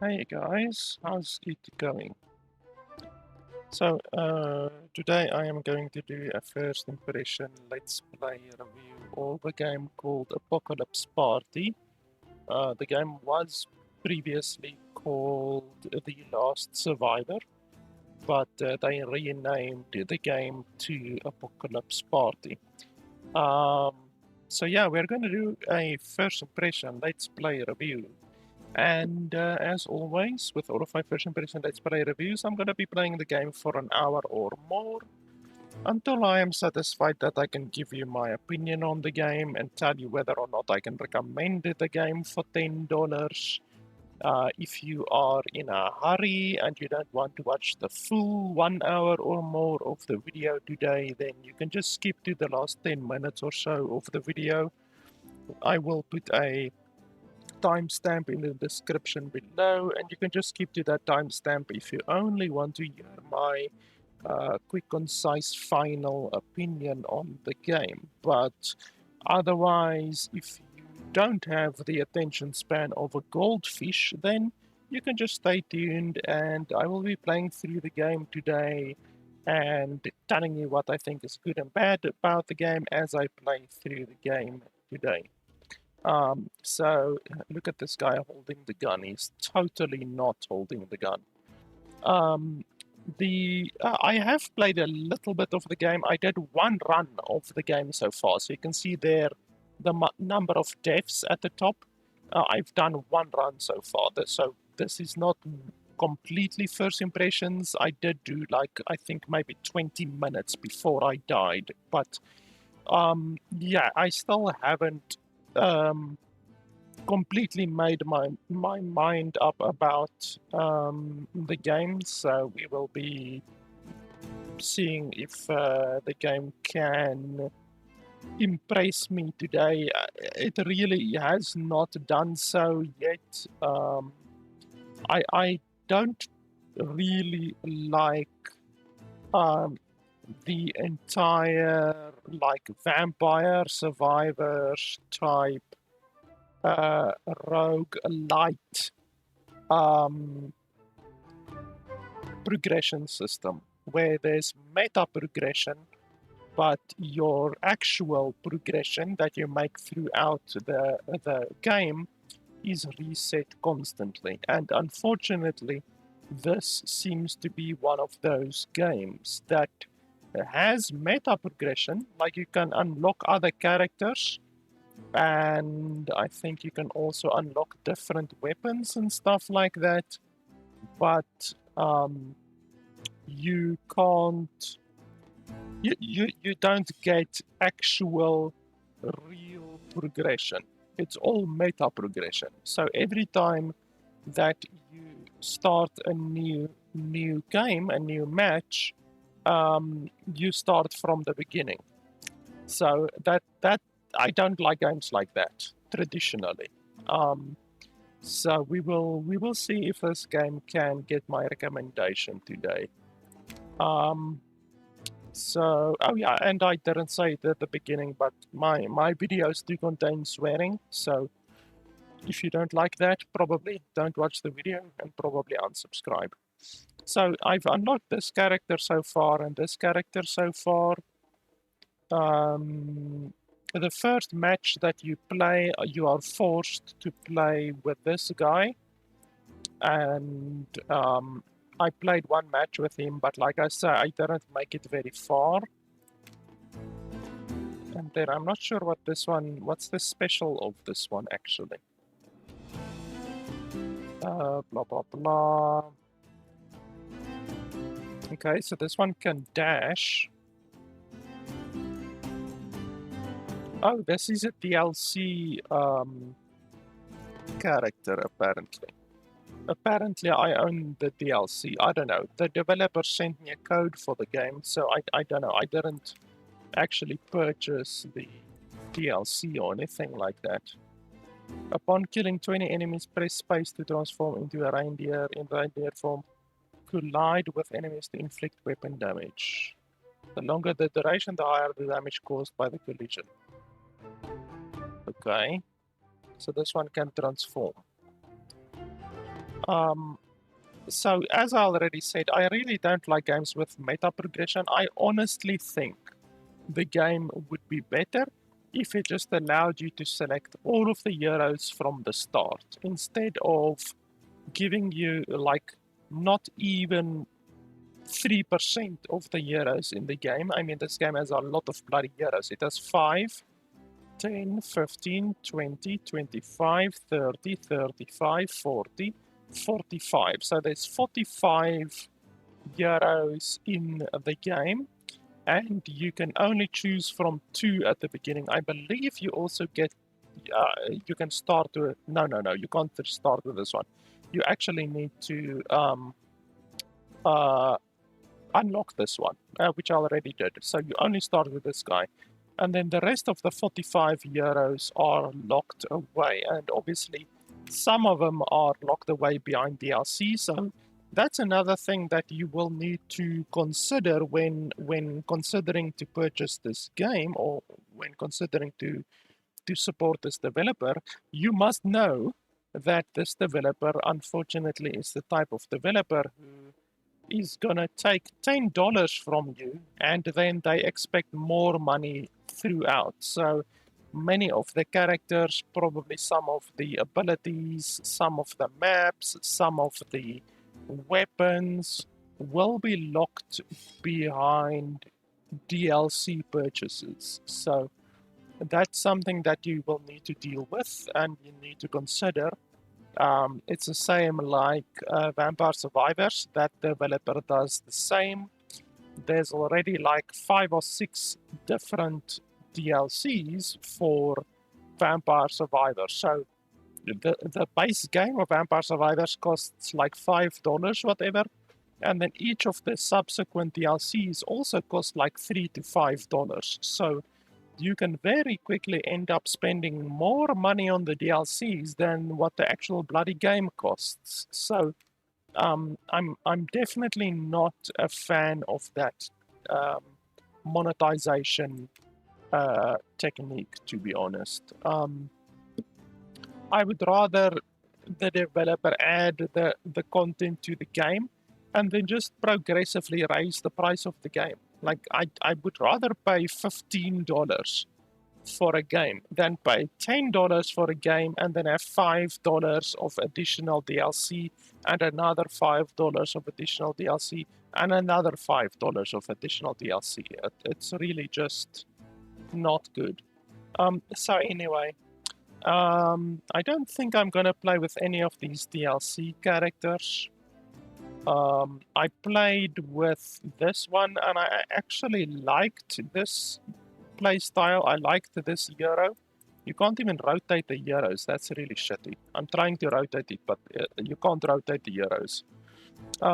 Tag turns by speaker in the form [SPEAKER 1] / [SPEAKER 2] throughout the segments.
[SPEAKER 1] Hey guys, how's it going? So, today I am going to do a first impression let's play review of a game called Apocalypse Party. The game was previously called The Last Survivor, but they renamed the game to Apocalypse Party. Um, so yeah, we're going to do a first impression let's play review. And as always, with all of my first impression Let's Play reviews, I'm going to be playing the game for an hour or more until I am satisfied that I can give you my opinion on the game and tell you whether or not I can recommend the game for $10. If you are in a hurry and you don't want to watch the full 1 hour or more of the video today, then you can just skip to the last 10 minutes or so of the video. I will put a timestamp in the description below, and you can just skip to that timestamp if you only want to hear my quick, concise, final opinion on the game. But otherwise, if you don't have the attention span of a goldfish, then you can just stay tuned, and I will be playing through the game today and telling you what I think is good and bad about the game as I play through the game today. So look at this guy holding the gun. He's totally not holding the gun. Um, I have played a little bit of the game. I did one run of the game so far, so you can see there the number of deaths at the top. I've done one run so far, so this is not completely first impressions. I did do like I think maybe 20 minutes before I died, but yeah, I still haven't completely made my mind up about the game, so we will be seeing if the game can impress me today. It really has not done so yet. I don't really like um, the entire like vampire survivors type roguelite progression system where there's meta progression, but your actual progression that you make throughout the game is reset constantly. And unfortunately, this seems to be one of those games that has meta progression, like you can unlock other characters, and I think you can also unlock different weapons and stuff like that, but you can't you don't get actual real progression. It's all meta progression. So every time that you start a new game, a new match, you start from the beginning. So that I don't like games like that traditionally. So we will see if this game can get my recommendation today. So oh yeah, and I didn't say it at the beginning, but my videos do contain swearing. So if you don't like that, probably don't watch the video and probably unsubscribe. So I've unlocked this character so far and this character so far. The first match that you play, you are forced to play with this guy, and I played one match with him, but like I said, I didn't make it very far. And then I'm not sure what's the special of this one actually. Blah blah blah. Okay, so this one can dash. Oh, this is a DLC character apparently. Apparently I own the DLC. I don't know. The developer sent me a code for the game, so I don't know. I didn't actually purchase the DLC or anything like that. Upon killing 20 enemies, press space to transform into a reindeer. In reindeer form, collide with enemies to inflict weapon damage. The longer the duration, the higher the damage caused by the collision. Okay, so this one can transform. So as I already said, I really don't like games with meta progression. I honestly think the game would be better if it just allowed you to select all of the heroes from the start instead of giving you like not even 3% of the heroes in the game. I mean, this game has a lot of bloody heroes. It has 5, 10, 15, 20, 25, 30, 35, 40, 45. So there's 45 heroes in the game, and you can only choose from 2 at the beginning. I believe you also get, you can start with, no, you can't start with this one. You actually need to unlock this one, which I already did. So you only start with this guy. And then the rest of the 45 euros are locked away. And obviously, some of them are locked away behind DLC. So that's another thing that you will need to consider when considering to purchase this game, or when considering to support this developer. You must know that this developer, unfortunately, is the type of developer who is gonna take $10 from you, and then they expect more money throughout. So many of the characters, probably some of the abilities, some of the maps, some of the weapons will be locked behind DLC purchases. So that's something that you will need to deal with and you need to consider. It's the same like Vampire Survivors. That developer does the same. There's already like 5 or 6 different DLCs for Vampire Survivors. So the base game of Vampire Survivors costs like $5, whatever. And then each of the subsequent DLCs also cost like $3 to $5. So you can very quickly end up spending more money on the DLCs than what the actual bloody game costs. So I'm definitely not a fan of that monetization technique, to be honest. I would rather the developer add the content to the game and then just progressively raise the price of the game. Like I would rather pay $15 for a game than pay $10 for a game and then have $5 of additional DLC and another $5 of additional DLC and another $5 of additional DLC. It's really just not good. So anyway, I don't think I'm gonna play with any of these DLC characters. I played with this one and I actually liked this playstyle. I liked this hero. You can't even rotate the heroes. That's really shitty. I'm trying to rotate it, but you can't rotate the heroes.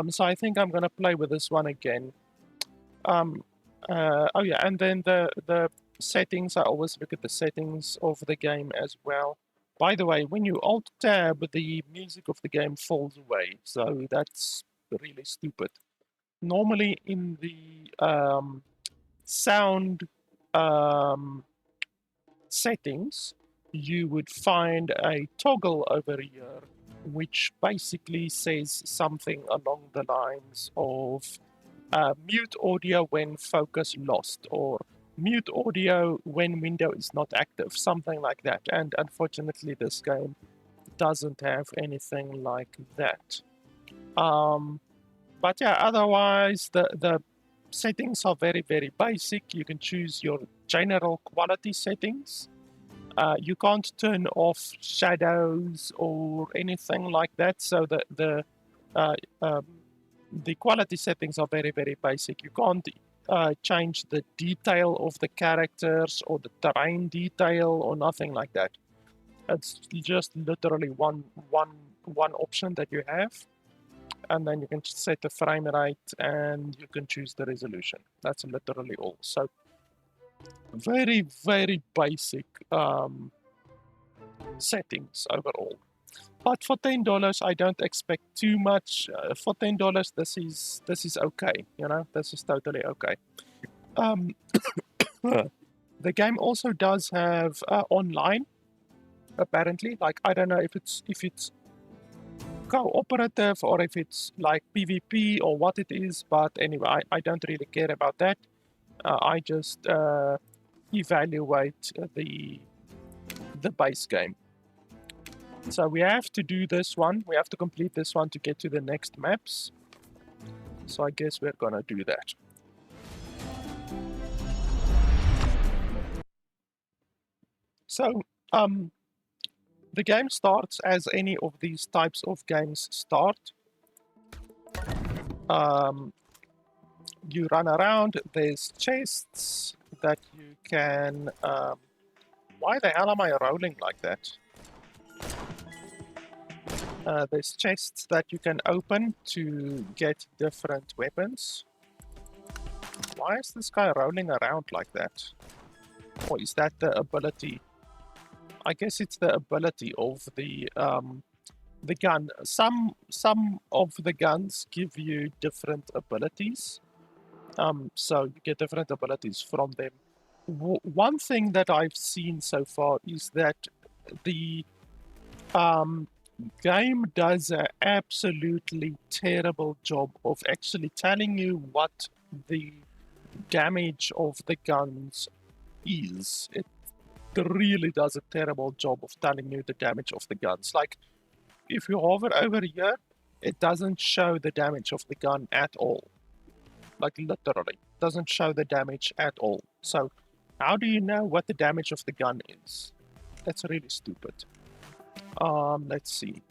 [SPEAKER 1] So I think I'm gonna play with this one again. Oh yeah, and then the settings. I always look at the settings of the game as well. By the way, when you alt tab, the music of the game falls away. So that's really stupid. Normally in the sound um, settings, you would find a toggle over here, which basically says something along the lines of mute audio when focus lost, or mute audio when window is not active, something like that. And unfortunately, this game doesn't have anything like that. But yeah, otherwise, the settings are very, very basic. You can choose your general quality settings. You can't turn off shadows or anything like that. So uh, um, the quality settings are very, very basic. You can't change the detail of the characters or the terrain detail or nothing like that. It's just literally one option that you have, and then you can set the frame rate and you can choose the resolution. That's literally all. So very, very basic settings overall. But for $10, I don't expect too much. For $10, this is okay. You know, this is totally okay. Um, the game also does have online. Apparently, like I don't know if it's cooperative or if it's like PvP or what it is, but anyway, I don't really care about that. I just evaluate the base game. So we have to do this one. We have to complete this one to get to the next maps. So I guess we're gonna do that. So, the game starts as any of these types of games start. You run around, there's chests that you can... why the hell am I rolling like that? There's chests that you can open to get different weapons. Why is this guy rolling around like that? Or is that the ability? I guess it's the ability of the gun. Some of the guns give you different abilities. So you get different abilities from them. One thing that I've seen so far is that the game does an absolutely terrible job of actually telling you what the damage of the guns is. It really does a terrible job of telling you the damage of the guns. Like, if you hover over here, it doesn't show the damage of the gun at all. Like, literally, doesn't show the damage at all. So, how do you know what the damage of the gun is? That's really stupid. Let's see.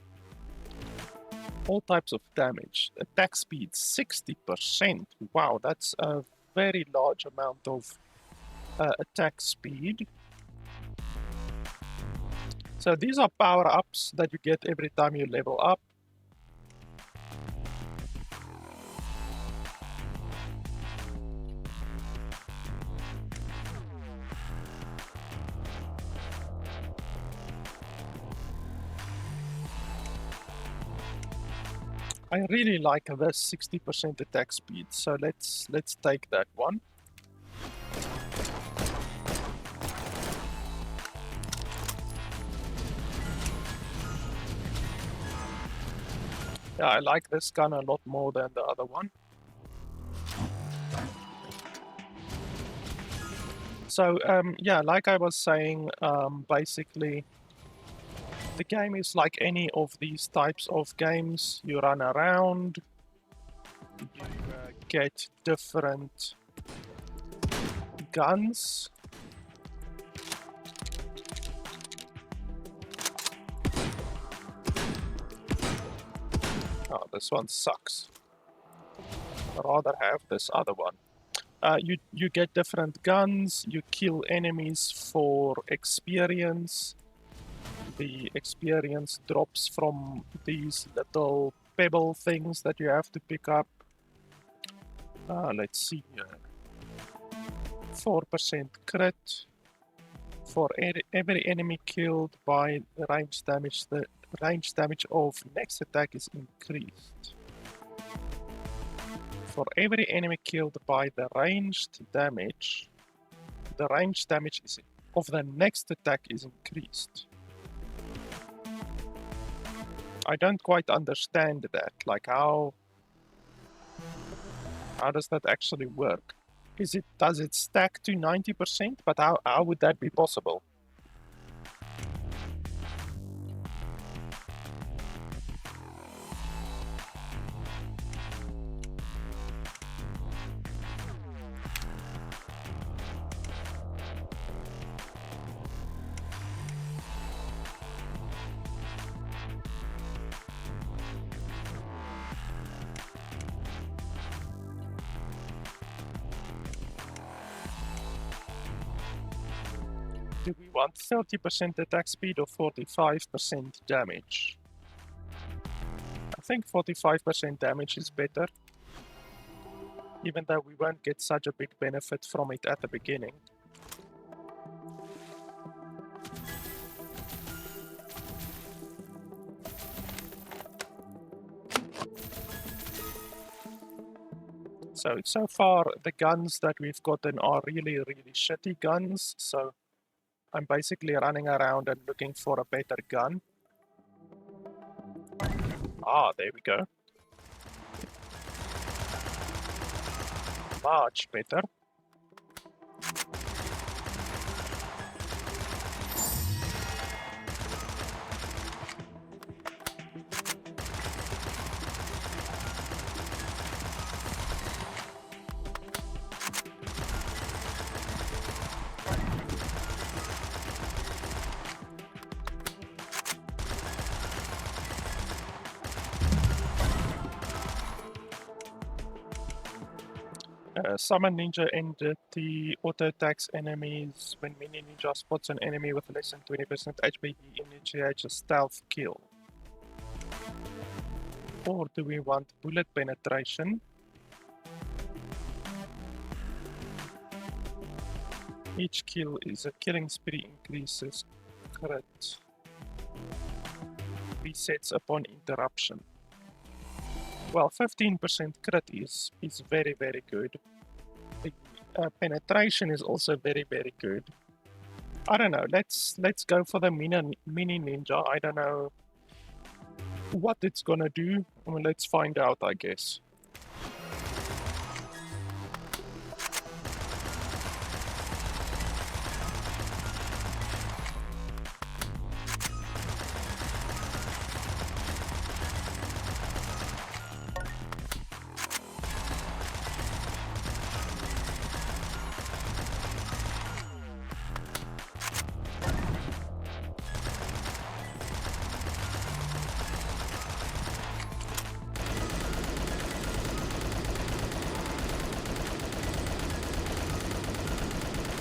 [SPEAKER 1] All types of damage. Attack speed, 60%. Wow, that's a very large amount of attack speed. So these are power-ups that you get every time you level up. I really like this 60% attack speed, so let's take that one. Yeah, I like this gun a lot more than the other one. So, yeah, like I was saying, basically, the game is like any of these types of games. You run around, you get different guns. Oh, this one sucks. I'd rather have this other one. You get different guns, you kill enemies for experience. The experience drops from these little pebble things that you have to pick up. Let's see here. 4% crit. For every enemy killed by the range damage, the range damage of next attack is increased. For every enemy killed by the ranged damage, the range damage of the next attack is increased. I don't quite understand that. Like, how does that actually work? Does it stack to 90%? But how would that be possible? Do we want 30% attack speed or 45% damage? I think 45% damage is better, even though we won't get such a big benefit from it at the beginning. So far, the guns that we've gotten are really, really shitty guns, so I'm basically running around and looking for a better gun. Ah, there we go. Much better. Summon Ninja ended the auto attacks enemies when Mini Ninja spots an enemy with less than 20% HP. He initiates a stealth kill. Or do we want bullet penetration? Each kill is a killing spree increases crit. Resets upon interruption. Well, 15% crit is very, very good. The penetration is also very, very good. I don't know. Let's go for the mini ninja. I don't know what it's gonna do. Well, let's find out, I guess.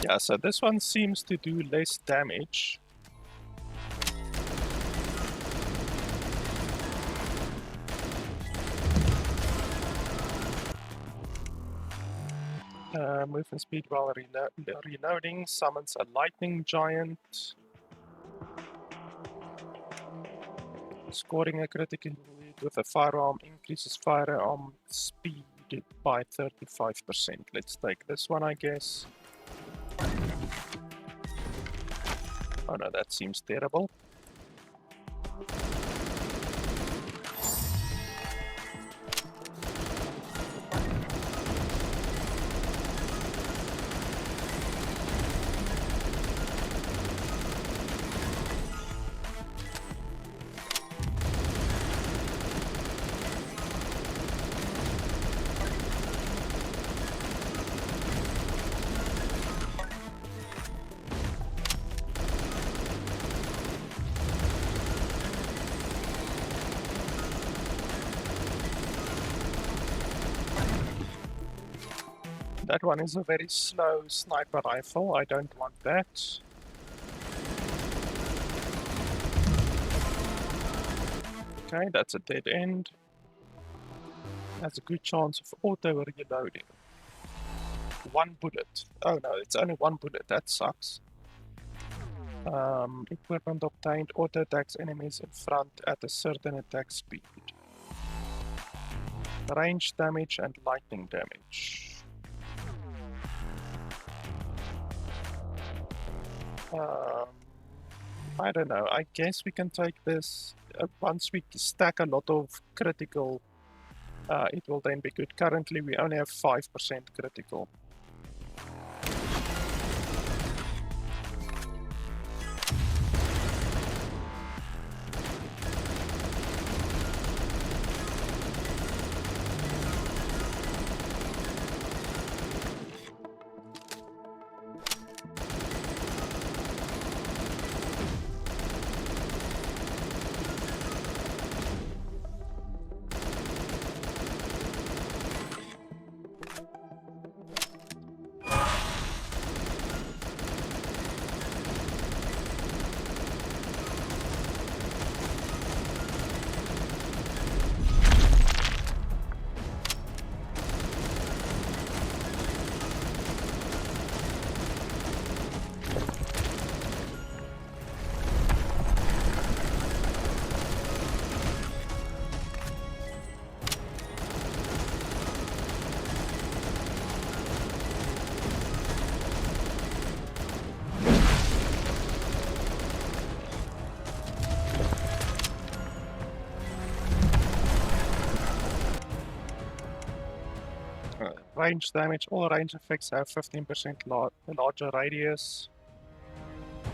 [SPEAKER 1] Yeah, so this one seems to do less damage. Movement speed while reloading, summons a lightning giant. Scoring a critical hit with a firearm increases firearm speed by 35%. Let's take this one, I guess. Oh no, that seems terrible. That one is a very slow sniper rifle. I don't want that. Okay, that's a dead end. Has a good chance of auto reloading. One bullet. Oh no, it's only one bullet. That sucks. Equipment obtained auto attacks enemies in front at a certain attack speed. Range damage and lightning damage. I don't know. I guess we can take this. Once we stack a lot of critical, it will then be good. Currently, we only have 5% critical. Range damage. All range effects have 15% larger radius.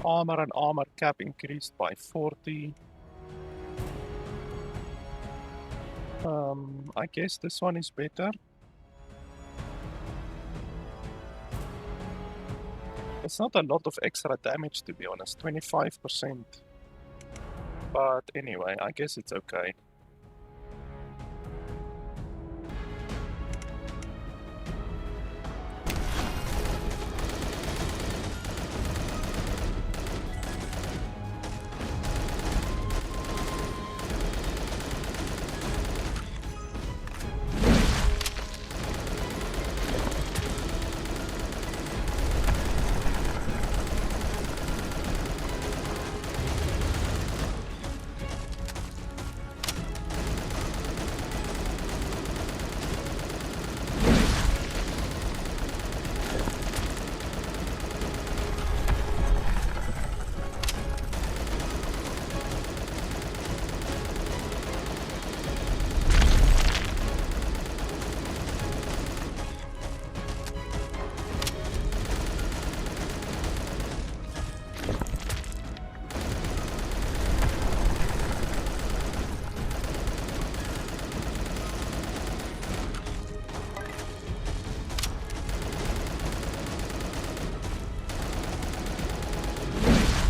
[SPEAKER 1] Armor and armor cap increased by 40. I guess this one is better. It's not a lot of extra damage, to be honest, 25%. But anyway, I guess it's okay.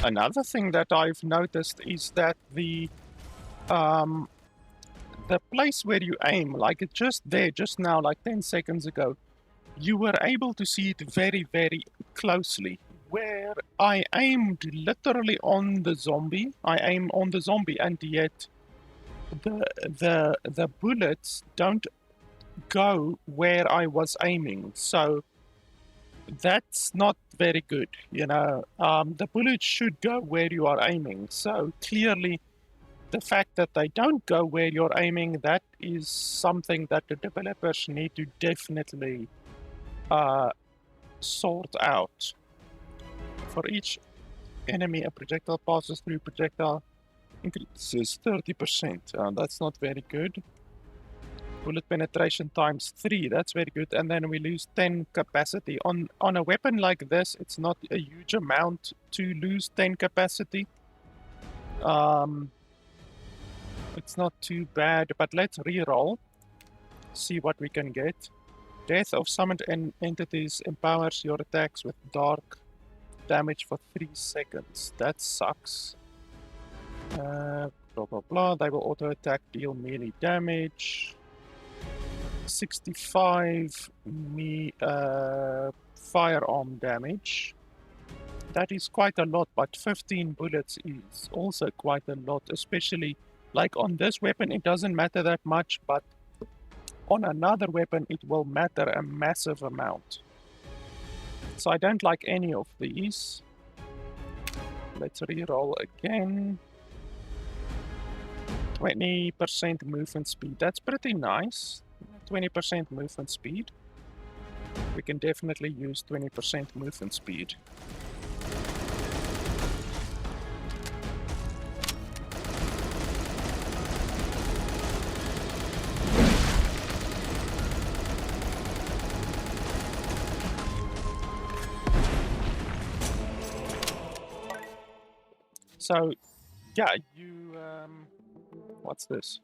[SPEAKER 1] Another thing that I've noticed is that the place where you aim, like it's just there, just now, like 10 seconds ago, you were able to see it very, very closely. Where I aimed literally on the zombie, and yet the bullets don't go where I was aiming. So that's not very good, you know. The bullets should go where you are aiming. So clearly, the fact that they don't go where you're aiming, that is something that the developers need to definitely sort out. For each enemy a projectile passes through, projectile increases 30%. That's not very good. Bullet penetration times 3, that's very good. And then we lose 10 capacity. On a weapon like this, it's not a huge amount to lose 10 capacity. It's not too bad, but let's reroll. See what we can get. Death of summoned entities empowers your attacks with dark damage for 3 seconds. That sucks. Blah blah blah. They will auto attack, deal melee damage. 65 firearm damage. That is quite a lot, but 15 bullets is also quite a lot, especially like on this weapon it doesn't matter that much, but on another weapon it will matter a massive amount. So I don't like any of these. Let's reroll again. 20% movement speed. That's pretty nice. 20% movement speed. We can definitely use 20% movement speed. So, yeah, you, what's this?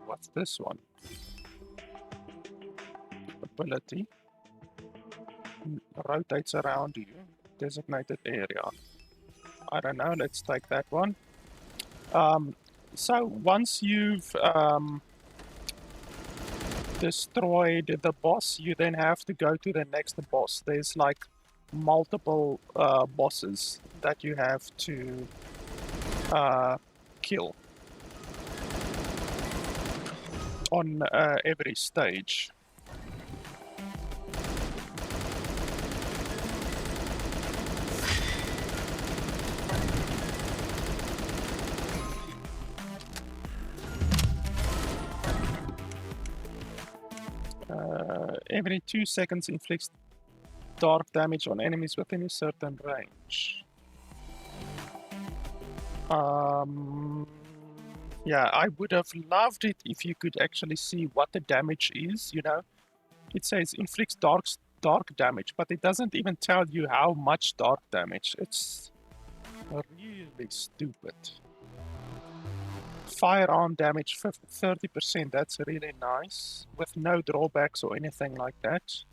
[SPEAKER 1] What's this one? Ability. Rotates around you. Designated area. I don't know, let's take that one. So once you've destroyed the boss, you then have to go to the next boss. There's like multiple bosses that you have to kill on every stage. Every 2 seconds inflicts dark damage on enemies within a certain range. Yeah, I would have loved it if you could actually see what the damage is, you know. It says inflicts dark damage, but it doesn't even tell you how much dark damage. It's really stupid. Firearm damage 30%, that's really nice, with no drawbacks or anything like that.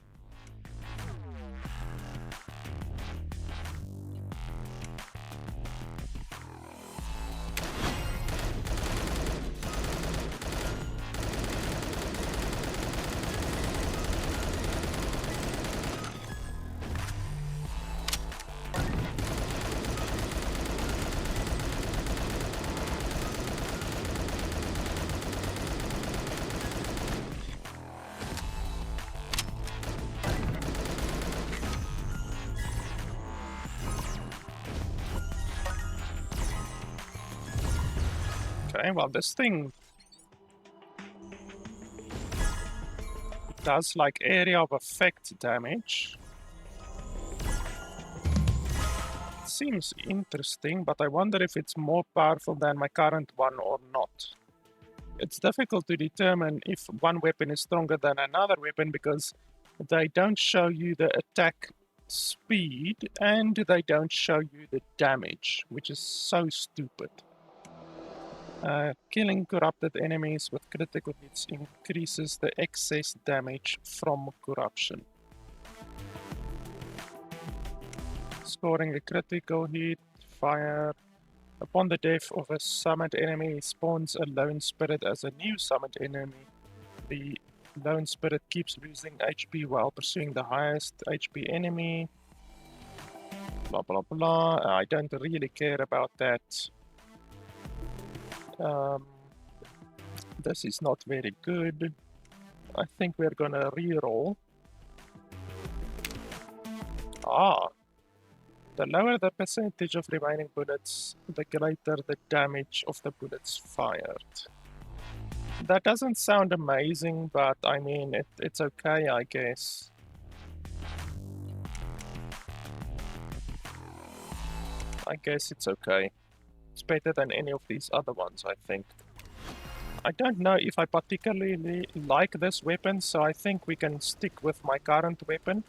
[SPEAKER 1] Okay, well, this thing does like area of effect damage. Seems interesting, but I wonder if it's more powerful than my current one or not. It's difficult to determine if one weapon is stronger than another weapon because they don't show you the attack speed and they don't show you the damage, which is so stupid. Killing corrupted enemies with critical hits increases the excess damage from corruption. Scoring a critical hit, fire. Upon the death of a summoned enemy, spawns a lone spirit as a new summoned enemy. The lone spirit keeps losing HP while pursuing the highest HP enemy. Blah blah blah. I don't really care about that. This is not very good. I think we're gonna reroll. The lower the percentage of remaining bullets, the greater the damage of the bullets fired. That doesn't sound amazing, but I mean, it's okay, I guess. I guess it's okay. It's better than any of these other ones, I think. I don't know if I particularly like this weapon, so I think we can stick with my current weapon.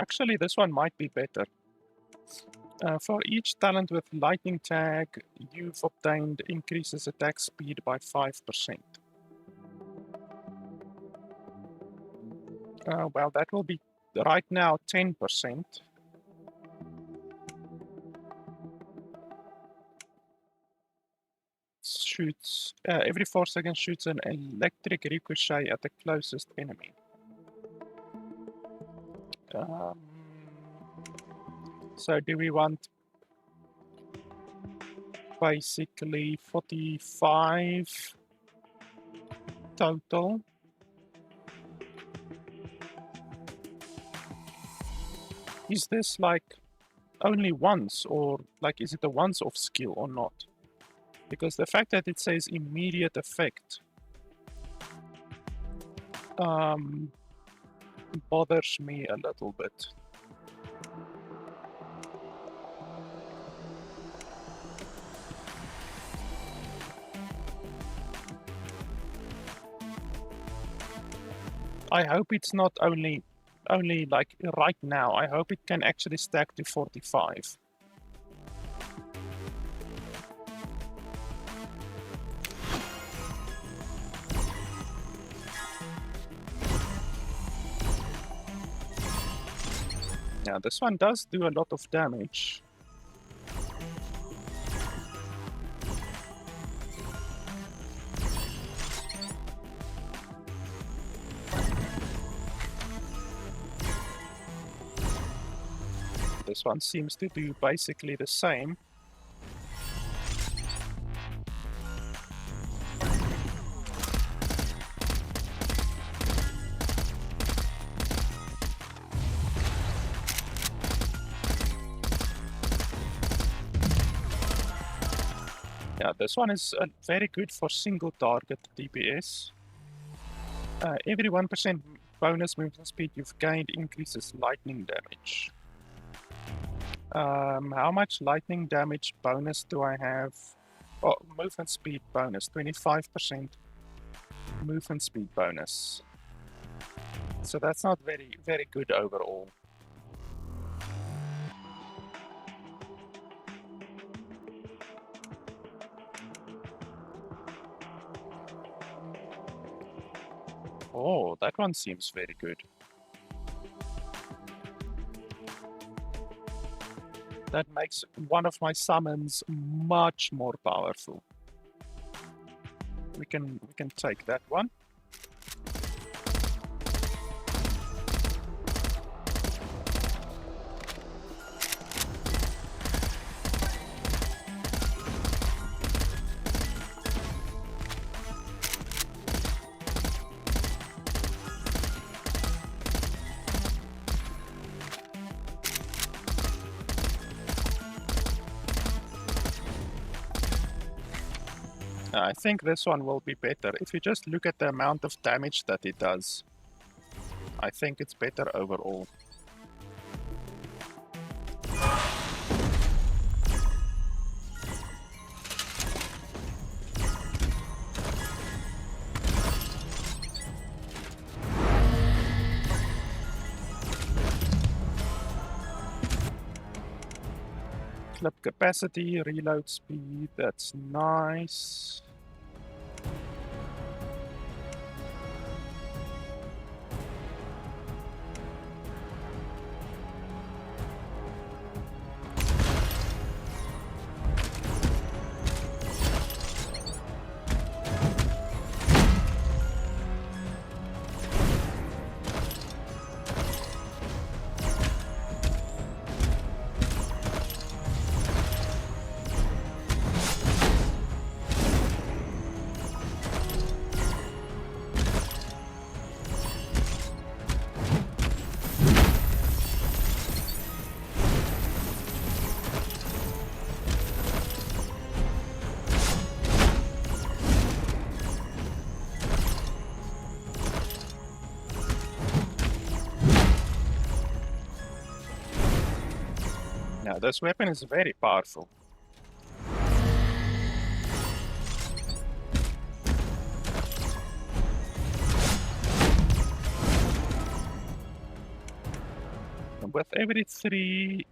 [SPEAKER 1] Actually, this one might be better. For each talent with lightning tag, you've obtained increases attack speed by 5%. Well, that will be right now 10%. Shoots every 4 seconds shoots an electric ricochet at the closest enemy. So do we want basically 45 total? Is this like only once, or like is it a once-off skill or not? Because the fact that it says immediate effect bothers me a little bit. I hope it's not only like right now. I hope it can actually stack to 45. Yeah, this one does do a lot of damage. This one seems to do basically the same. Yeah, this one is very good for single target DPS. Every 1% bonus movement speed you've gained increases lightning damage. How much lightning damage bonus do I have? Oh, movement speed bonus, 25% movement speed bonus. So that's not very good overall. Oh, that one seems very good. That makes one of my summons much more powerful. We can take that one. I think this one will be better. If you just look at the amount of damage that it does, I think it's better overall. Clip capacity, reload speed, that's nice. Now this weapon is very powerful. With every 3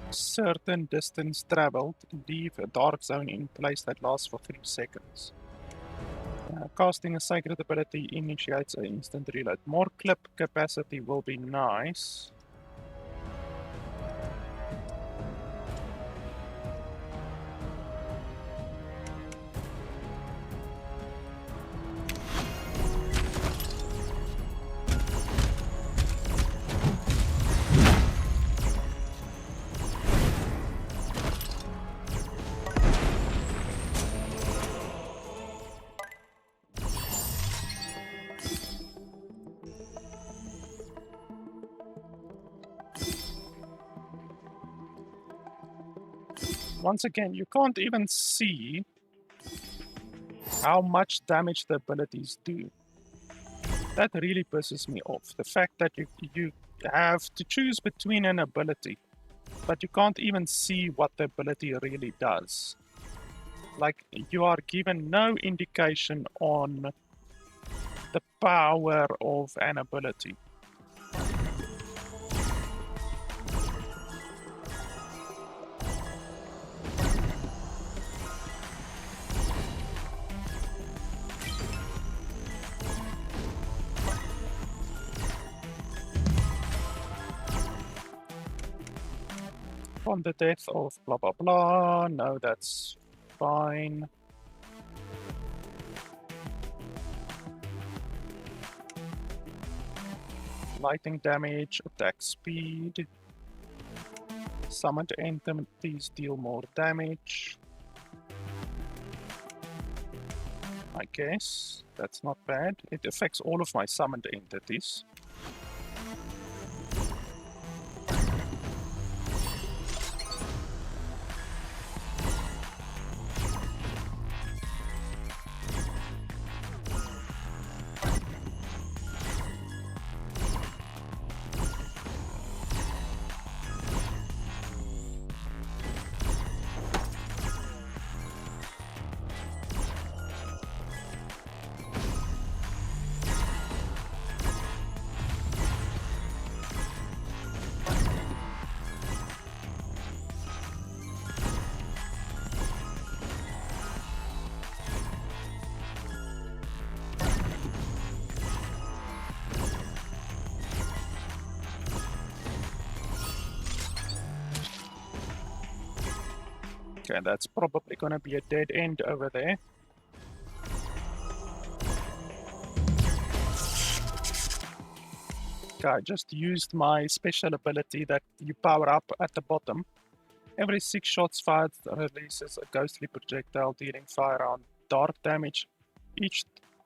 [SPEAKER 1] certain distance traveled, leave a dark zone in place that lasts for 3 seconds. Casting a sacred ability initiates an instant reload. More clip capacity will be nice. Once again, you can't even see how much damage the abilities do. That really pisses me off. The fact that you have to choose between an ability, but you can't even see what the ability really does. Like, you are given no indication on the power of an ability. On the death of blah blah blah, no, that's fine. Lightning damage, attack speed. Summoned entities deal more damage. I guess that's not bad. It affects all of my summoned entities. Okay, that's probably gonna be a dead end over there. Okay, I just used my special ability that you power up at the bottom. Every 6 shots fired releases a ghostly projectile dealing firearm dart damage.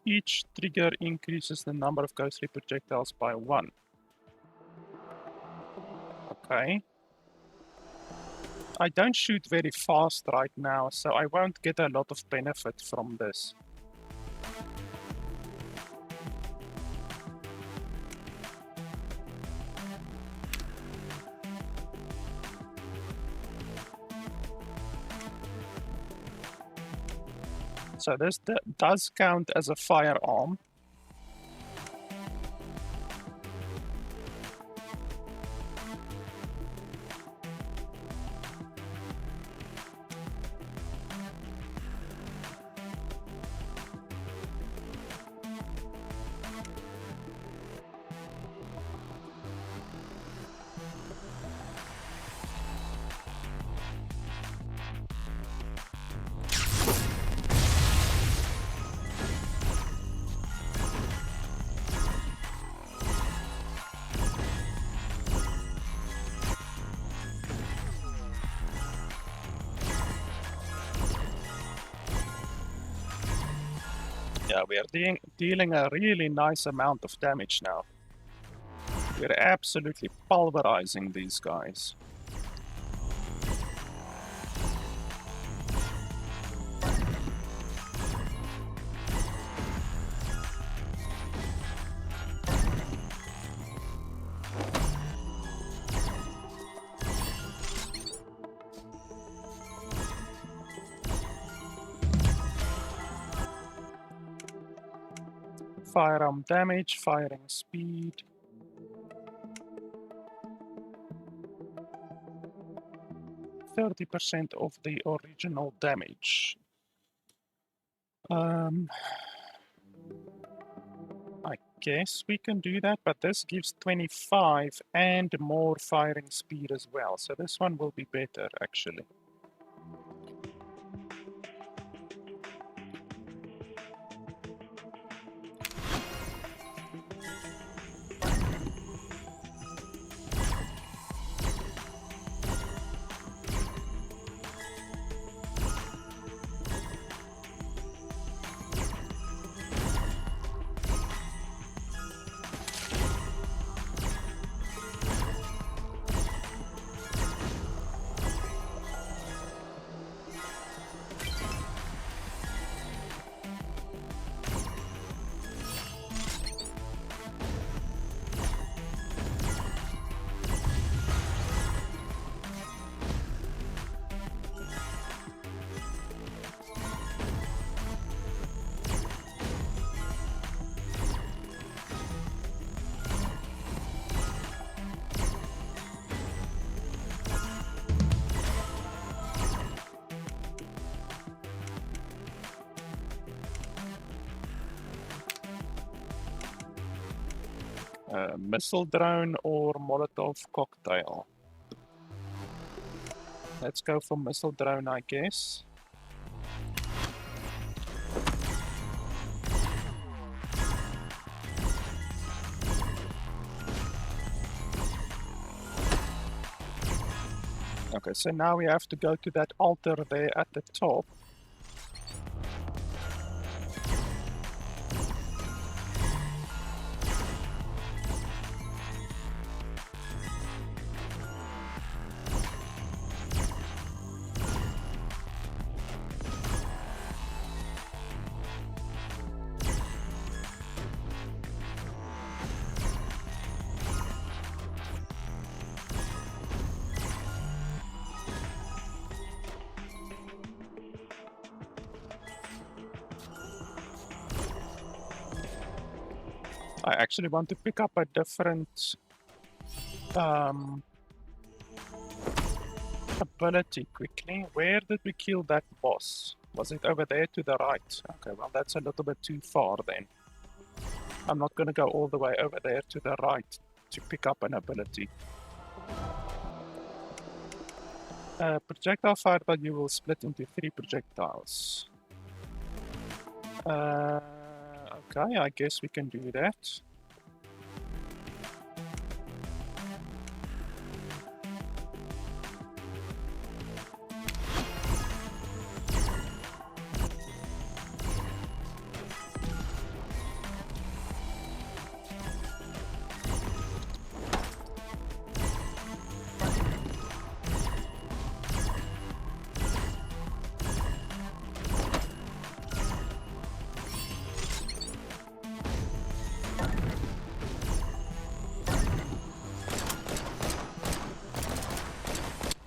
[SPEAKER 1] Each trigger increases the number of ghostly projectiles by 1. Okay. I don't shoot very fast right now, so I won't get a lot of benefit from this. So this does count as a firearm. Yeah, we are dealing a really nice amount of damage now. We're absolutely pulverizing these guys. Firearm damage, firing speed. %30 of the original damage. I guess we can do that, but this gives 25 and more firing speed as well. So this one will be better, actually. Missile drone or Molotov cocktail? Let's go for missile drone, I guess. Okay, so now we have to go to that altar there at the top. I actually want to pick up a different ability quickly. Where did we kill that boss? Was it over there to the right? Okay, well that's a little bit too far then. I'm not going to go all the way over there to the right to pick up an ability. Projectile fire, but you will split into 3 projectiles. Okay, I guess we can do that.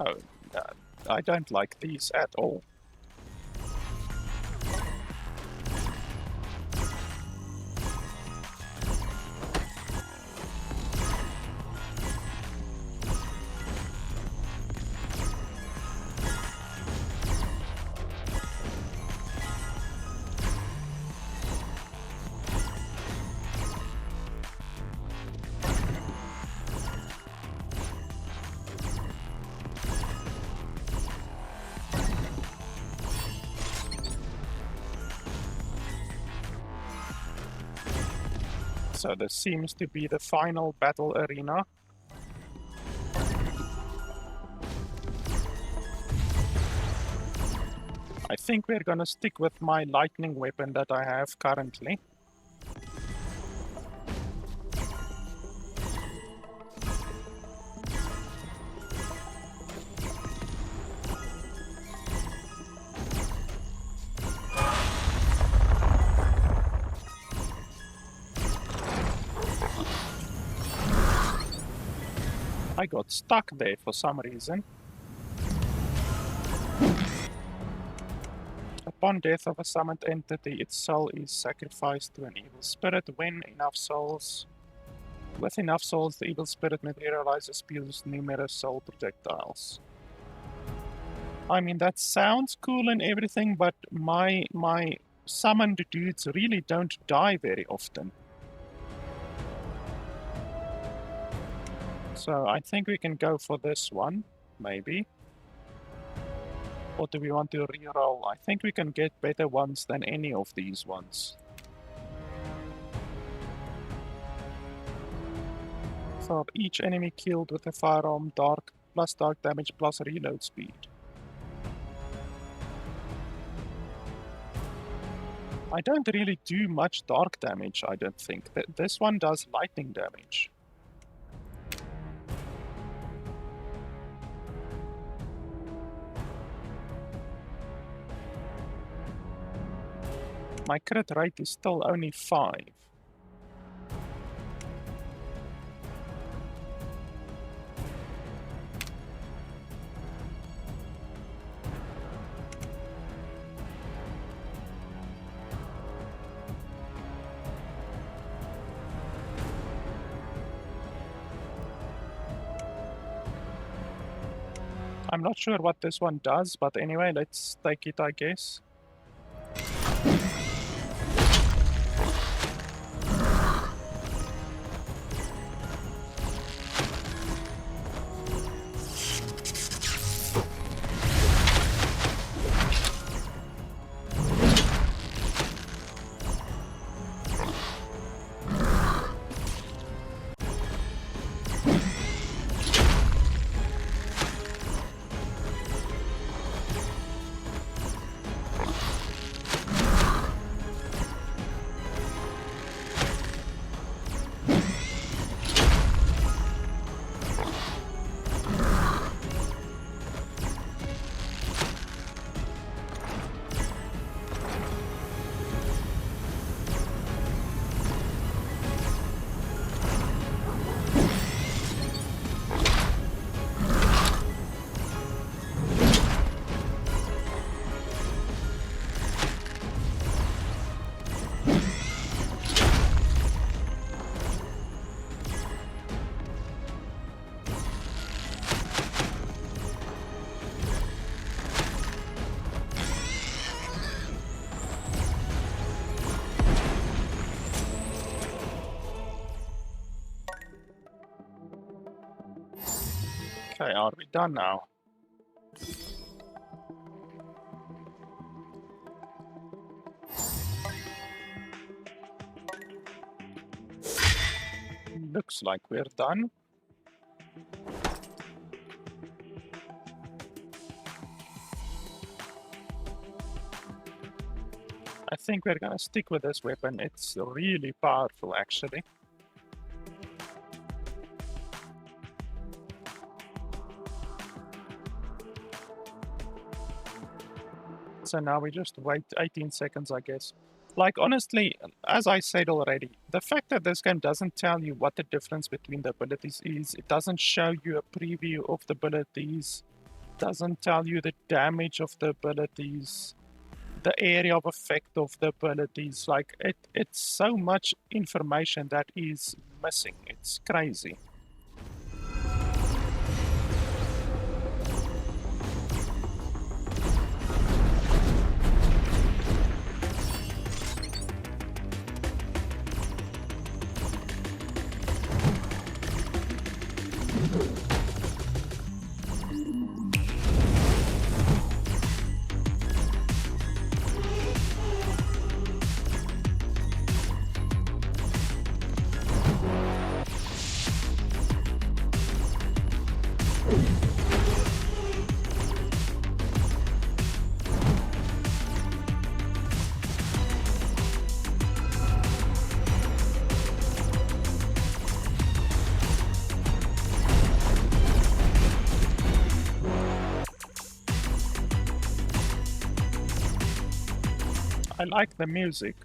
[SPEAKER 1] Oh, no, I don't like these at all. So this seems to be the final battle arena. I think we're gonna stick with my lightning weapon that I have currently. I got stuck there for some reason. Upon death of a summoned entity, its soul is sacrificed to an evil spirit. With enough souls, the evil spirit materializes, spews numerous soul projectiles. I mean, that sounds cool and everything, but my summoned dudes really don't die very often. So I think we can go for this one, maybe. Or do we want to reroll? I think we can get better ones than any of these ones. For each enemy killed with a firearm, dark damage plus reload speed. I don't really do much dark damage, I don't think. This one does lightning damage. My crit rate is still only 5. I'm not sure what this one does, but anyway, let's take it, I guess. Okay, are we done now? looks like we're done. I think we're gonna stick with this weapon. It's really powerful, actually. So now we just wait 18 seconds, I guess. Like, honestly, as I said already, the fact that this game doesn't tell you what the difference between the abilities is, it doesn't show you a preview of the abilities, doesn't tell you the damage of the abilities, the area of effect of the abilities. Like, it's so much information that is missing. It's crazy. I like the music.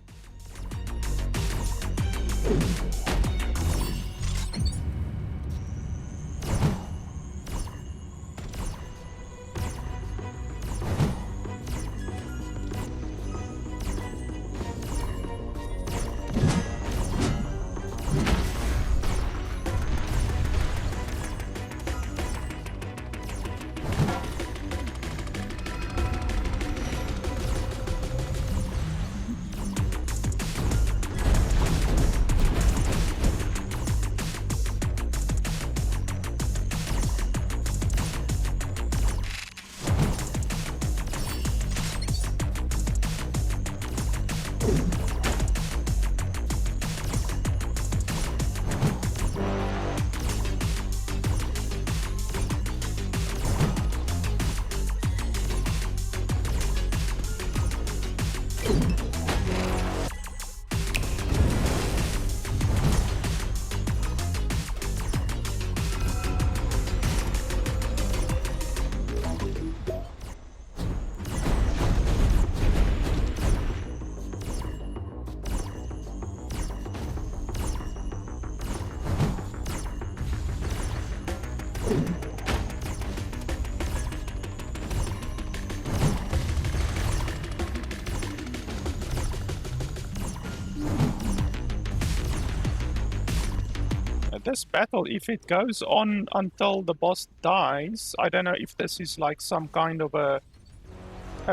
[SPEAKER 1] This battle, if it goes on until the boss dies, I don't know if this is like some kind of a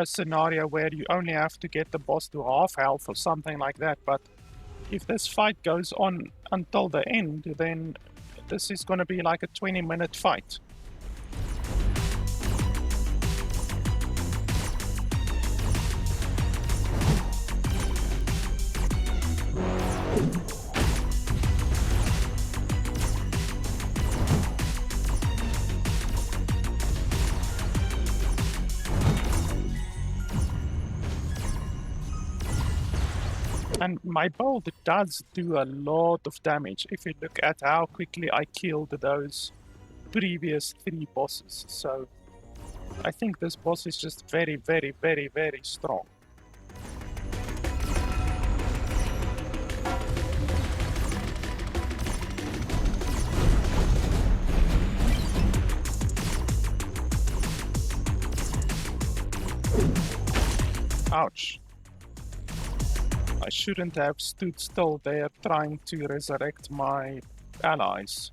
[SPEAKER 1] scenario where you only have to get the boss to half health or something like that, but if this fight goes on until the end, then this is going to be like a 20-minute fight. And my build does do a lot of damage if you look at how quickly I killed those previous 3 bosses. So I think this boss is just very, very, very, very strong. Ouch. I shouldn't have stood still there trying to resurrect my allies.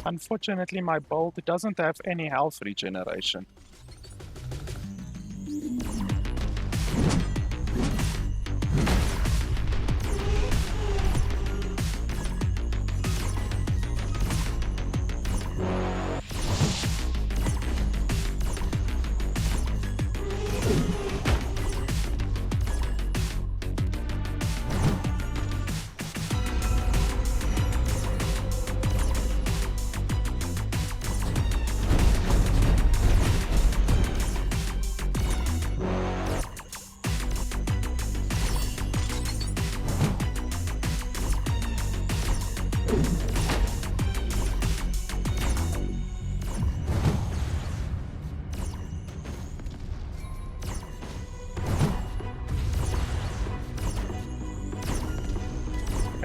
[SPEAKER 1] Unfortunately, my build doesn't have any health regeneration.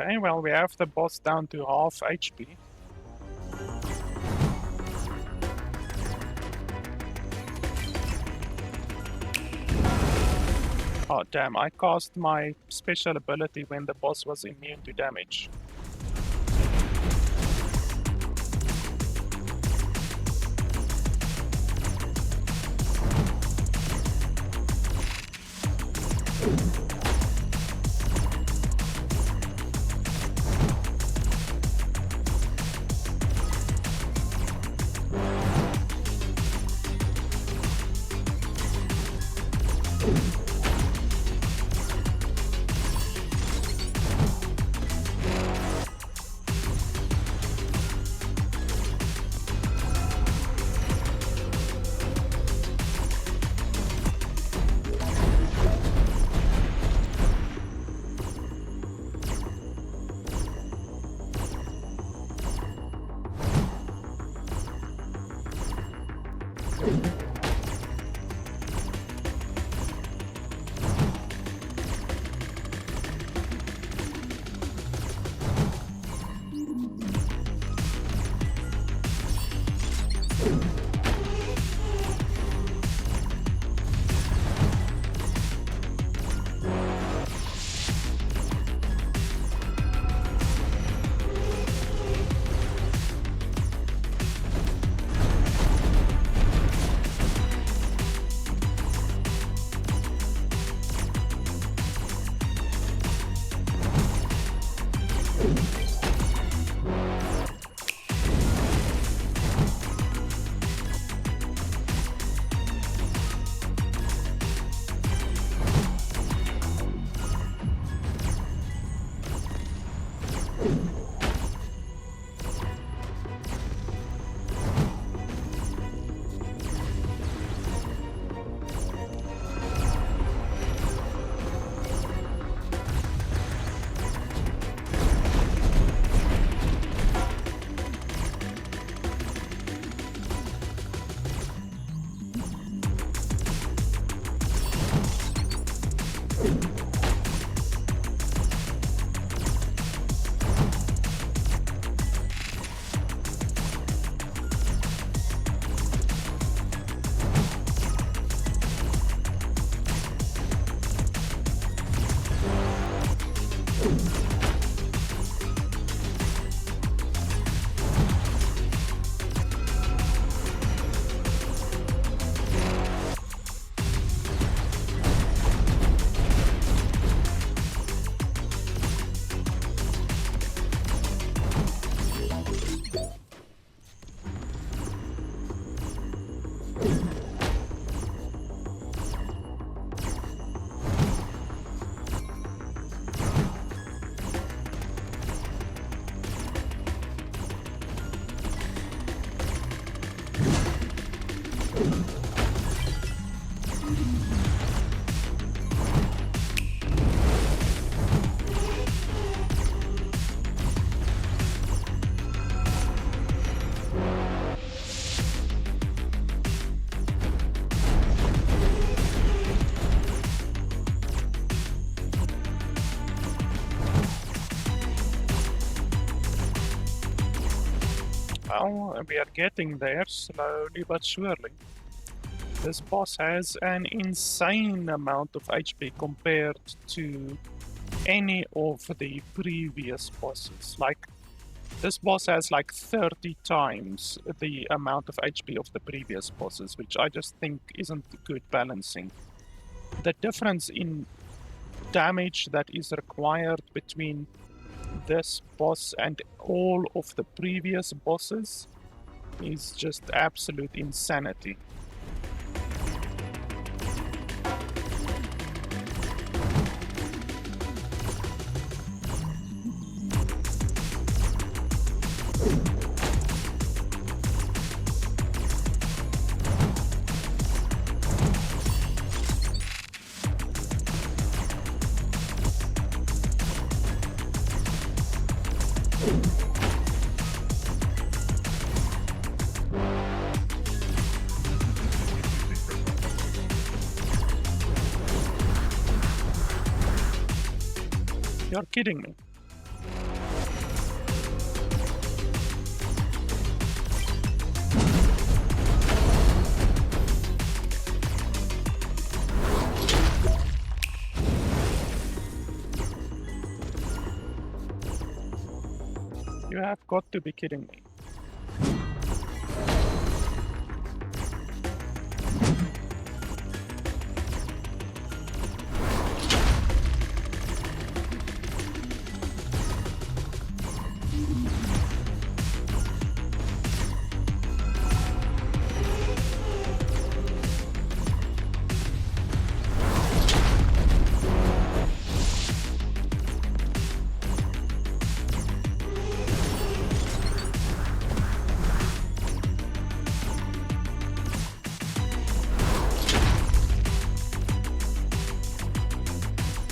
[SPEAKER 1] Okay, well, we have the boss down to half HP. Oh, damn, I cast my special ability when the boss was immune to damage. Well, we are getting there, slowly but surely. This boss has an insane amount of HP compared to any of the previous bosses. Like, This boss has like 30 times the amount of HP of the previous bosses, which I just think isn't good balancing. The difference in damage that is required between this boss and all of the previous bosses is just absolute insanity. You're kidding me. You have got to be kidding me.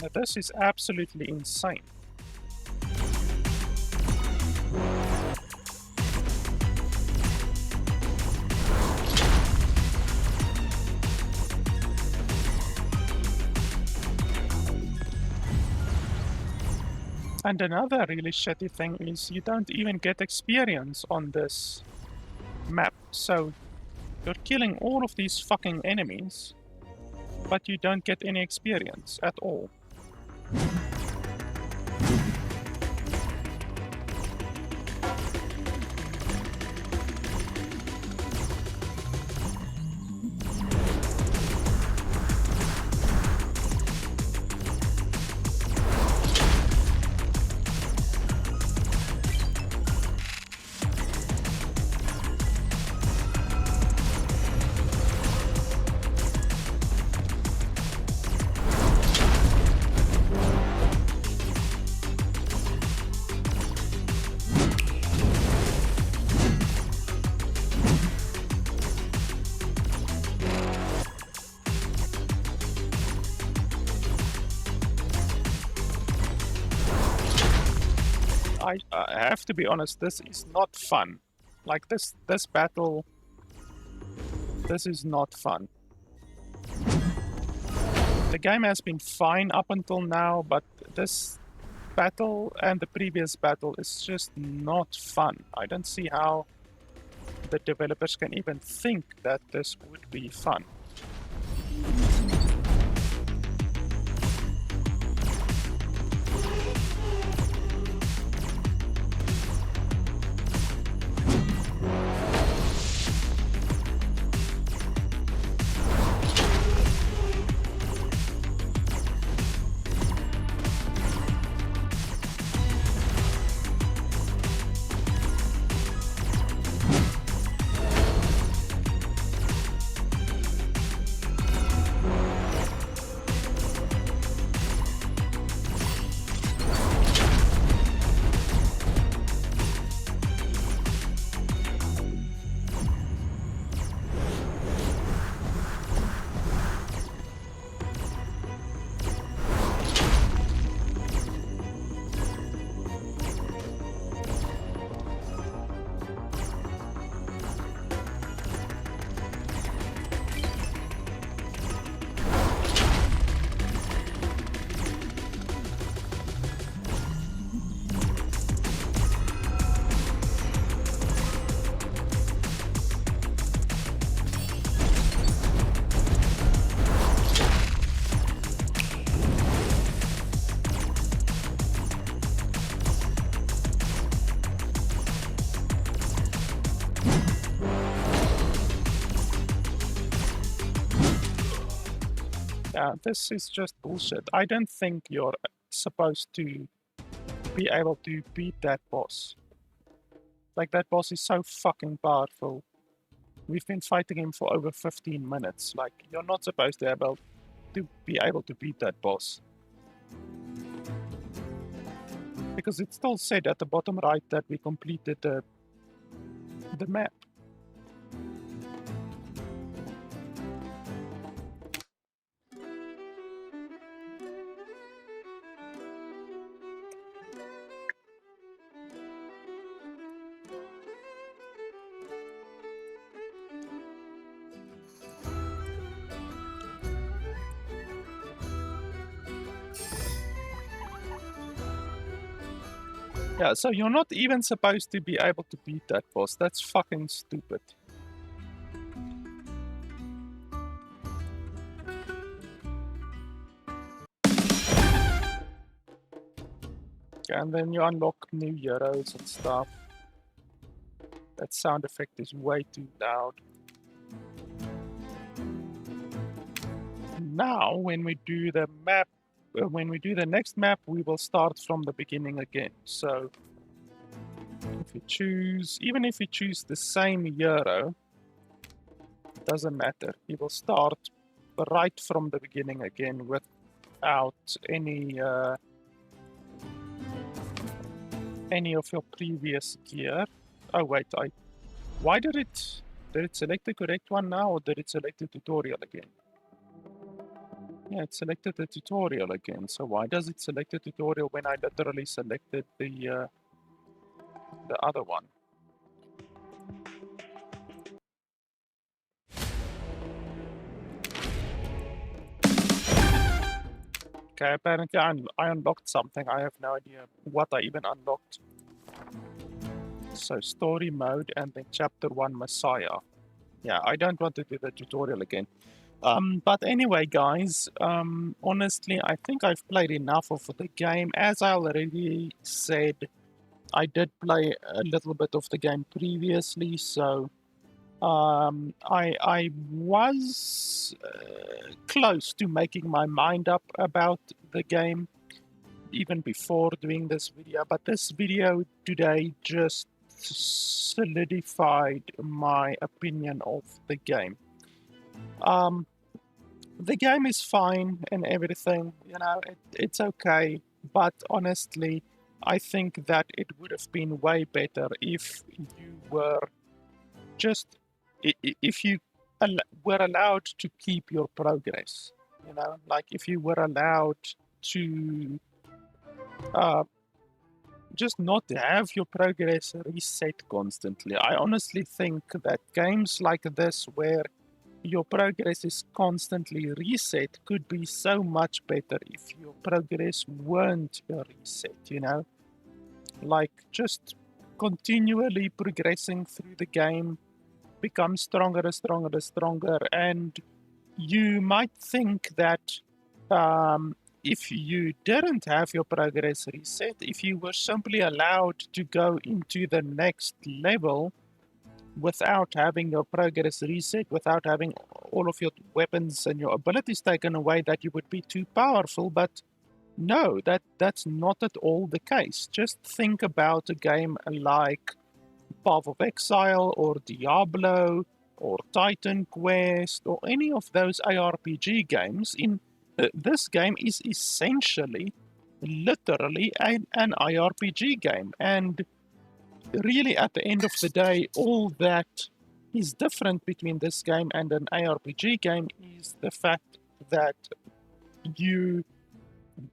[SPEAKER 1] Now, this is absolutely insane. And another really shitty thing is you don't even get experience on this map. So you're killing all of these fucking enemies, but you don't get any experience at all. I have to be honest, this is not fun. Like this battle, this is not fun. The game has been fine up until now, but this battle and the previous battle is just not fun. I don't see how the developers can even think that this would be fun. Yeah, this is just bullshit. I don't think you're supposed to be able to beat that boss. Like, that boss is so fucking powerful. We've been fighting him for over 15 minutes. Like, you're not supposed to be able to beat that boss. Because it still said at the bottom right that we completed the map. Yeah, so you're not even supposed to be able to beat that boss. That's fucking stupid. And then you unlock new heroes and stuff. That sound effect is way too loud. Now, when we do the map, when we do the next map, we will start from the beginning again. So, if you choose, even if you choose the same hero, it doesn't matter. You will start right from the beginning again without any of your previous gear. Oh wait, why did it select the correct one now, or did it select the tutorial again? Yeah, it selected the tutorial again. So why does it select the tutorial when I literally selected the other one? Okay, apparently I unlocked something. I have no idea what I even unlocked. So story mode and then chapter 1 Messiah. Yeah, I don't want to do the tutorial again. But anyway, guys, honestly, I think I've played enough of the game. As I already said, I did play a little bit of the game previously, so I was close to making my mind up about the game even before doing this video, but this video today just solidified my opinion of the game. The game is fine and everything, you know, it's okay, but honestly, I think that it would have been way better if you were just, if you were allowed to keep your progress, you know, like if you were allowed to just not have your progress reset constantly. I honestly think that games like this, where your progress is constantly reset, could be so much better if your progress weren't reset, you know? Like, just continually progressing through the game, become stronger and stronger and stronger, and you might think that if you didn't have your progress reset, if you were simply allowed to go into the next level without having your progress reset, without having all of your weapons and your abilities taken away, that you would be too powerful. But no, that's not at all the case. Just think about a game like Path of Exile or Diablo or Titan Quest or any of those ARPG games. This game is essentially, literally an ARPG game, and really at the end of the day, all that is different between this game and an ARPG game is the fact that you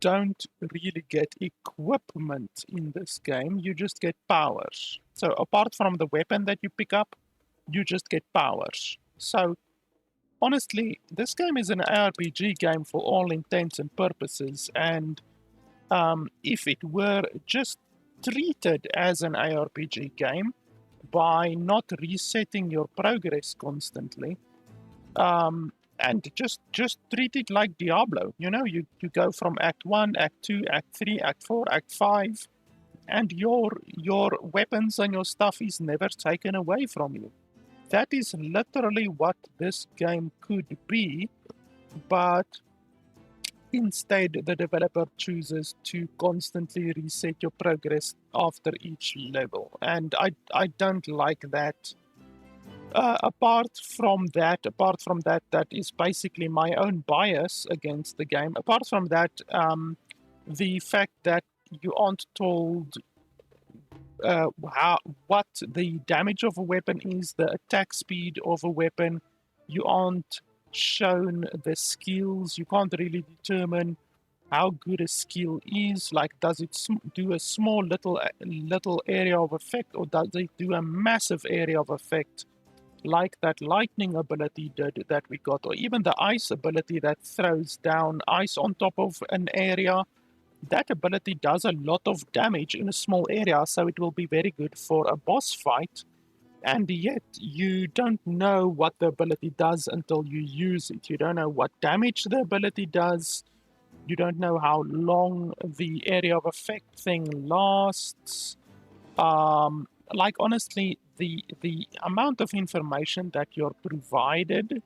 [SPEAKER 1] don't really get equipment in this game, you just get powers. So apart from the weapon that you pick up, you just get powers. So honestly, this game is an RPG game for all intents and purposes, and if it were just treated as an ARPG game by not resetting your progress constantly, and just treat it like Diablo. You know, you go from Act 1, Act 2, Act 3, Act 4, Act 5, and your weapons and your stuff is never taken away from you. That is literally what this game could be, but Instead, the developer chooses to constantly reset your progress after each level, and I don't like that. Apart from that, that is basically my own bias against the game. Apart from that, the fact that you aren't told how what the damage of a weapon is, the attack speed of a weapon, you aren't shown the skills. You can't really determine how good a skill is. Like, does it do a small little area of effect, or does it do a massive area of effect? Like that lightning ability did that we got, or even the ice ability that throws down ice on top of an area. That ability does a lot of damage in a small area, so it will be very good for a boss fight. And yet, you don't know what the ability does until you use it. You don't know what damage the ability does. You don't know how long the area of effect thing lasts. Like, honestly, the amount of information that you're provided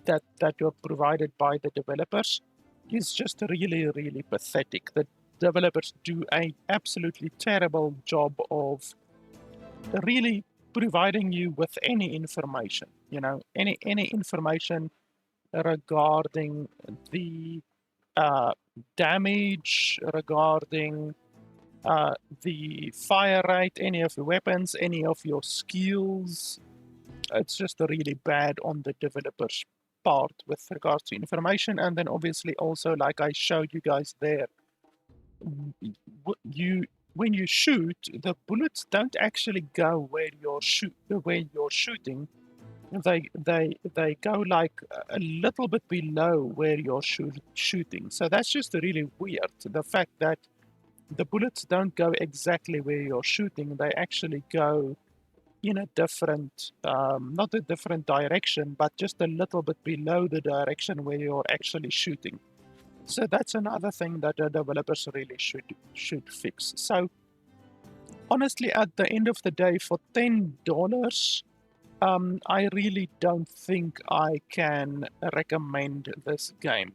[SPEAKER 1] that you're provided by the developers is just really, really pathetic. The developers do a absolutely terrible job of really providing you with any information. You know, any information regarding the uh, damage, regarding the fire rate, any of your weapons, any of your skills. It's just really bad on the developer's part with regards to information. And then obviously also, like I showed you guys there, you when you shoot, the bullets don't actually go where you're shooting. They go like a little bit below where you're shooting. So that's just really weird. The fact that the bullets don't go exactly where you're shooting, they actually go in a different, not a different direction, but just a little bit below the direction where you're actually shooting. So that's another thing that the developers really should fix. So honestly, at the end of the day, for $10, I really don't think I can recommend this game.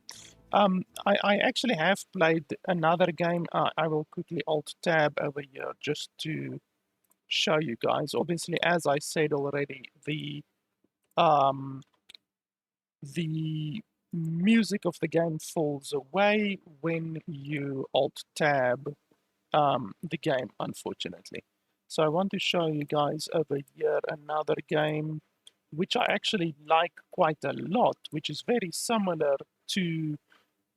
[SPEAKER 1] I actually have played another game. I will quickly alt tab over here just to show you guys. Obviously, as I said already, um, the music of the game falls away when you alt tab the game, unfortunately. So I want to show you guys over here another game which I actually like quite a lot, which is very similar to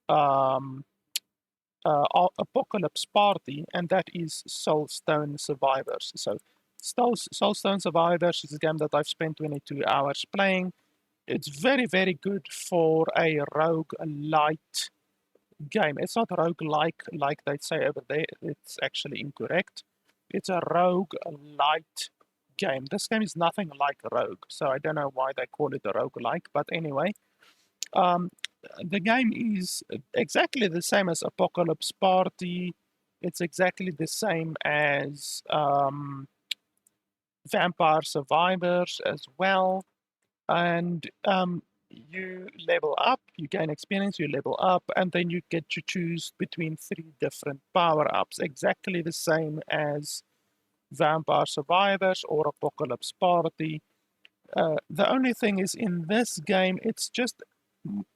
[SPEAKER 1] um, Apocalypse Party, and that is Soulstone Survivors. So Soulstone Survivors is a game that I've spent 22 hours playing. It's very, very good for a roguelite game. It's not roguelike like they say over there. It's actually incorrect. It's a roguelite game. This game is nothing like Rogue, so I don't know why they call it a roguelike. But anyway, um, the game is exactly the same as Apocalypse Party. It's exactly the same as Vampire Survivors as well. And you level up, you gain experience, you level up, and then you get to choose between 3 different power ups, exactly the same as Vampire Survivors or Apocalypse Party. The only thing is, in this game, it's just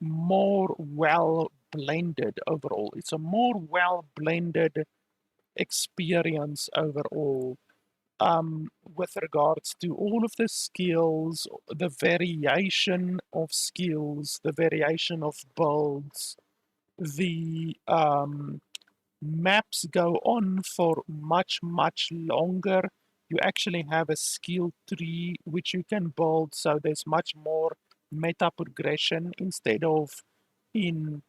[SPEAKER 1] more well blended overall. It's a more well blended experience overall, with regards to all of the skills, the variation of skills, the variation of builds, the maps go on for much, much longer. You actually have a skill tree which you can build, so there's much more meta progression instead of in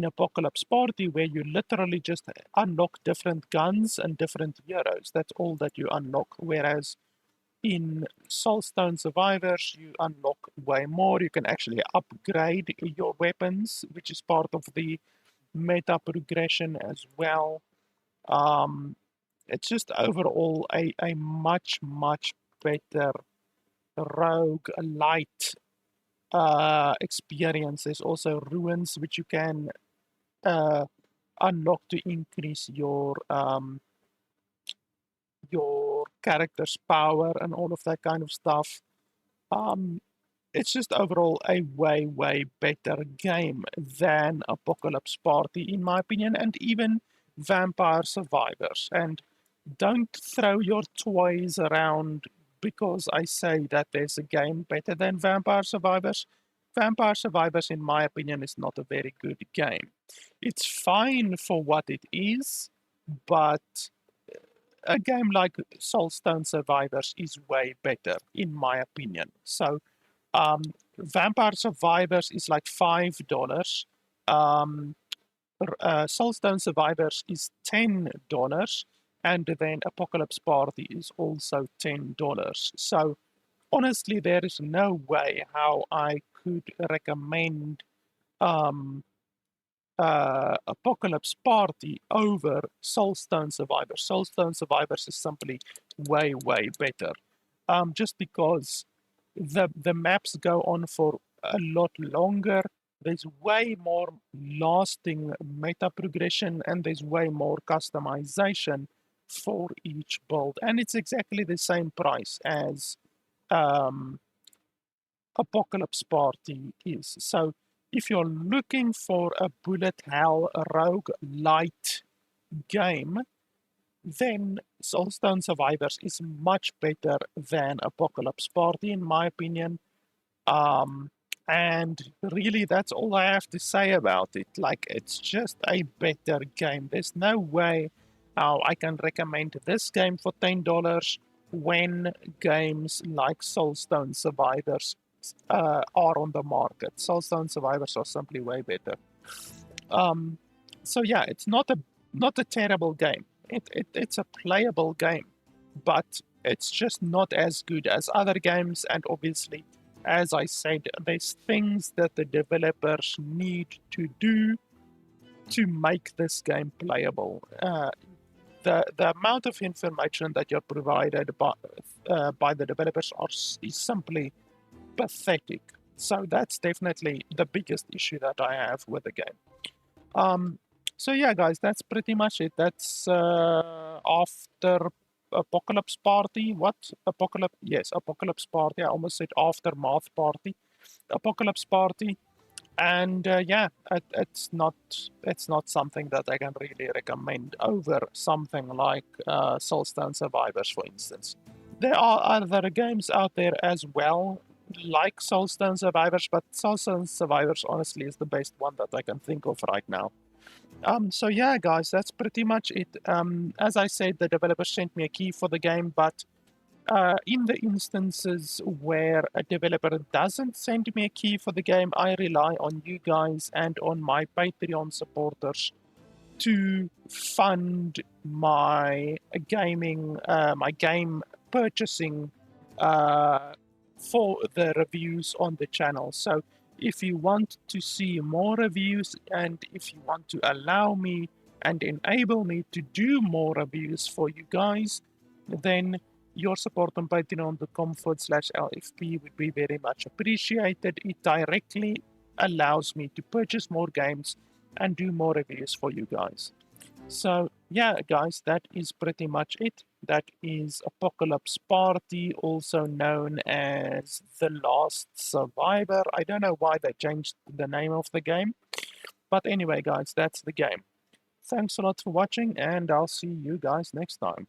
[SPEAKER 1] Apocalypse Party, where you literally just unlock different guns and different heroes. That's all that you unlock. Whereas in Soulstone Survivors, you unlock way more. You can actually upgrade your weapons, which is part of the meta progression as well. Um, it's just overall a much, much better rogue light experience. There's also ruins which you can uh, unlock to increase your character's power and all of that kind of stuff. Um, it's just overall a way better game than Apocalypse Party, in my opinion, and even Vampire Survivors. And don't throw your toys around because I say that there's a game better than Vampire Survivors. Vampire Survivors, in my opinion, is not a very good game. It's fine for what it is, but a game like Soulstone Survivors is way better, in my opinion. So, Vampire Survivors is like $5. Um, Soulstone Survivors is $10, and then Apocalypse Party is also $10. So, honestly, there is no way how I could recommend um, Apocalypse Party over Soulstone Survivors. Soulstone Survivors is simply way better. Just because the maps go on for a lot longer. There's way more lasting meta progression and there's way more customization for each build. And it's exactly the same price as um, Apocalypse Party is. So if you're looking for a bullet hell roguelite game, then Soulstone Survivors is much better than Apocalypse Party, in my opinion. Um, and really, that's all I have to say about it. Like, it's just a better game. There's no way how I can recommend this game for $10 when games like Soulstone Survivors are on the market. Soulstone Survivors are simply way better. Um, so yeah, it's not a terrible game. It's a playable game, but it's just not as good as other games. And obviously, as I said, there's things that the developers need to do to make this game playable. The amount of information that you're provided by the developers is simply pathetic. So that's definitely the biggest issue that I have with the game. Um, so yeah, guys, that's pretty much it. That's after Apocalypse Party. What Apocalypse? Yes, Apocalypse Party. I almost said Aftermath Party. Apocalypse Party, and yeah, it's not something that I can really recommend over something like Soulstone Survivors, for instance. There are other games out there as well, like Soulstone Survivors, but Soulstone Survivors honestly is the best one that I can think of right now. So yeah, guys, that's pretty much it. As I said, the developer sent me a key for the game, but in the instances where a developer doesn't send me a key for the game, I rely on you guys and on my Patreon supporters to fund my game purchasing uh, for the reviews on the channel. So if you want to see more reviews and if you want to allow me and enable me to do more reviews for you guys, then your support on patreon.com/LFP would be very much appreciated. It directly allows me to purchase more games and do more reviews for you guys. So yeah, guys, that is pretty much it. That is Apocalypse Party, also known as The Last Survivor. I don't know why they changed the name of the game. But anyway, guys, that's the game. Thanks a lot for watching, and I'll see you guys next time.